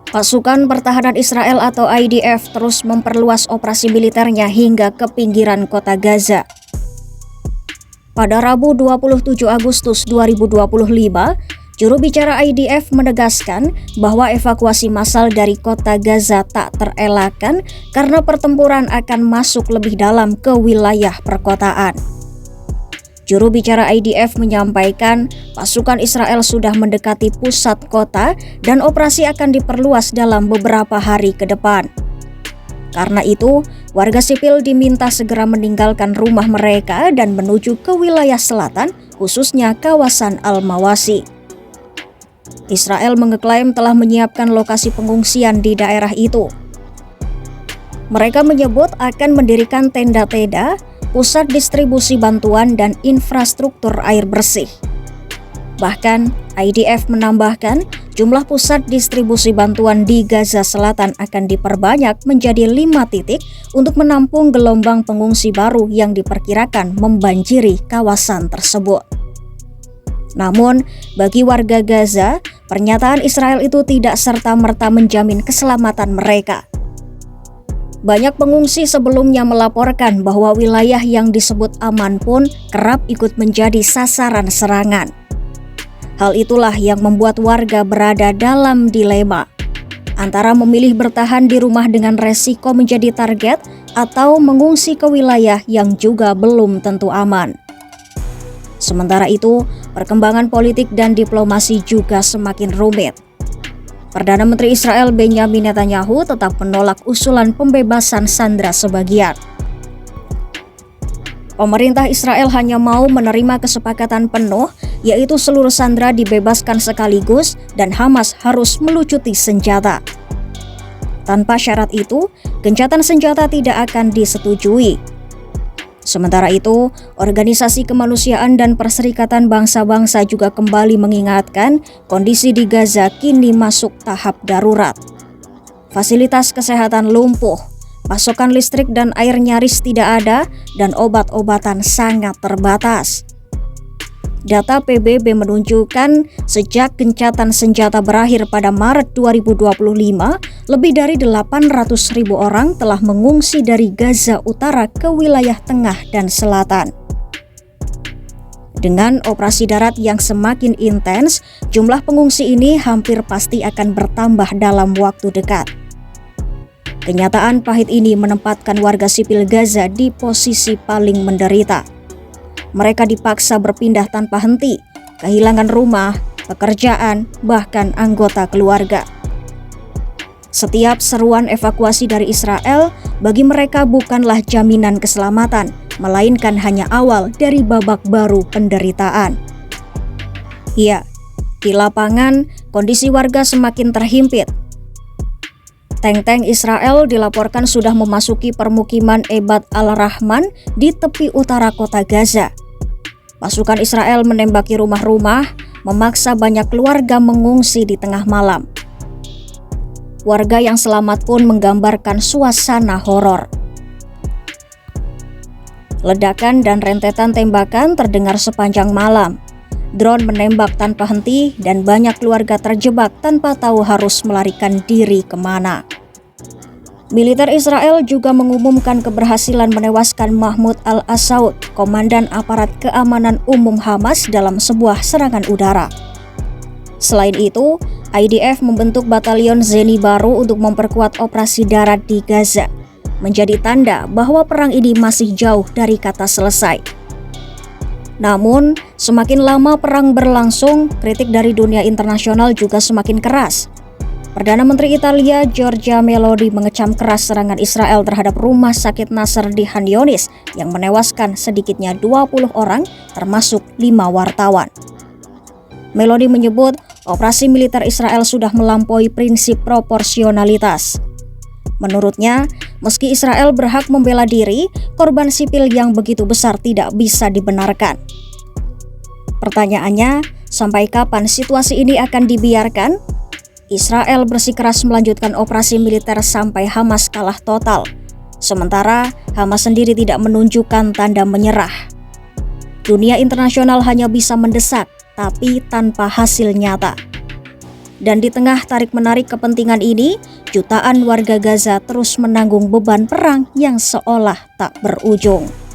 Pasukan Pertahanan Israel atau IDF terus memperluas operasi militernya hingga ke pinggiran kota Gaza. Pada Rabu 27 Agustus 2025, juru bicara IDF menegaskan bahwa evakuasi massal dari kota Gaza tak terelakkan karena pertempuran akan masuk lebih dalam ke wilayah perkotaan. Juru bicara IDF menyampaikan pasukan Israel sudah mendekati pusat kota dan operasi akan diperluas dalam beberapa hari ke depan. Karena itu, warga sipil diminta segera meninggalkan rumah mereka dan menuju ke wilayah selatan, khususnya kawasan Al-Mawasi. Israel mengeklaim telah menyiapkan lokasi pengungsian di daerah itu. Mereka menyebut akan mendirikan tenda-tenda, pusat distribusi bantuan dan infrastruktur air bersih. Bahkan, IDF menambahkan jumlah pusat distribusi bantuan di Gaza Selatan akan diperbanyak menjadi 5 titik untuk menampung gelombang pengungsi baru yang diperkirakan membanjiri kawasan tersebut. Namun, bagi warga Gaza, pernyataan Israel itu tidak serta-merta menjamin keselamatan mereka. Banyak pengungsi sebelumnya melaporkan bahwa wilayah yang disebut aman pun kerap ikut menjadi sasaran serangan. Hal itulah yang membuat warga berada dalam dilema antara memilih bertahan di rumah dengan resiko menjadi target atau mengungsi ke wilayah yang juga belum tentu aman. Sementara itu, perkembangan politik dan diplomasi juga semakin rumit. Perdana Menteri Israel Benjamin Netanyahu tetap menolak usulan pembebasan sandera sebagian. Pemerintah Israel hanya mau menerima kesepakatan penuh, yaitu seluruh sandera dibebaskan sekaligus dan Hamas harus melucuti senjata. Tanpa syarat itu, gencatan senjata tidak akan disetujui. Sementara itu, Organisasi Kemanusiaan dan Perserikatan Bangsa-Bangsa juga kembali mengingatkan kondisi di Gaza kini masuk tahap darurat. Fasilitas kesehatan lumpuh, pasokan listrik dan air nyaris tidak ada, dan obat-obatan sangat terbatas. Data PBB menunjukkan sejak gencatan senjata berakhir pada Maret 2025, lebih dari 800.000 orang telah mengungsi dari Gaza Utara ke wilayah tengah dan selatan. Dengan operasi darat yang semakin intens, jumlah pengungsi ini hampir pasti akan bertambah dalam waktu dekat. Kenyataan pahit ini menempatkan warga sipil Gaza di posisi paling menderita. Mereka dipaksa berpindah tanpa henti, kehilangan rumah, pekerjaan, bahkan anggota keluarga. Setiap seruan evakuasi dari Israel bagi mereka bukanlah jaminan keselamatan, melainkan hanya awal dari babak baru penderitaan. Ya, di lapangan kondisi warga semakin terhimpit. Tank-tank Israel dilaporkan sudah memasuki permukiman Ebat al-Rahman di tepi utara kota Gaza. Pasukan Israel menembaki rumah-rumah, memaksa banyak keluarga mengungsi di tengah malam. Warga yang selamat pun menggambarkan suasana horor. Ledakan dan rentetan tembakan terdengar sepanjang malam. Drone menembak tanpa henti dan banyak keluarga terjebak tanpa tahu harus melarikan diri kemana. Militer Israel juga mengumumkan keberhasilan menewaskan Mahmud al-Asaud, komandan aparat keamanan umum Hamas dalam sebuah serangan udara. Selain itu, IDF membentuk batalion Zeni baru untuk memperkuat operasi darat di Gaza, menjadi tanda bahwa perang ini masih jauh dari kata selesai. Namun, semakin lama perang berlangsung, kritik dari dunia internasional juga semakin keras. Perdana Menteri Italia Giorgia Meloni mengecam keras serangan Israel terhadap rumah sakit Nasser di Khan Younis yang menewaskan sedikitnya 20 orang, termasuk 5 wartawan. Meloni menyebut operasi militer Israel sudah melampaui prinsip proporsionalitas. Menurutnya, meski Israel berhak membela diri, korban sipil yang begitu besar tidak bisa dibenarkan. Pertanyaannya, sampai kapan situasi ini akan dibiarkan? Israel bersikeras melanjutkan operasi militer sampai Hamas kalah total. Sementara, Hamas sendiri tidak menunjukkan tanda menyerah. Dunia internasional hanya bisa mendesak, tapi tanpa hasil nyata. Dan di tengah tarik-menarik kepentingan ini, jutaan warga Gaza terus menanggung beban perang yang seolah tak berujung.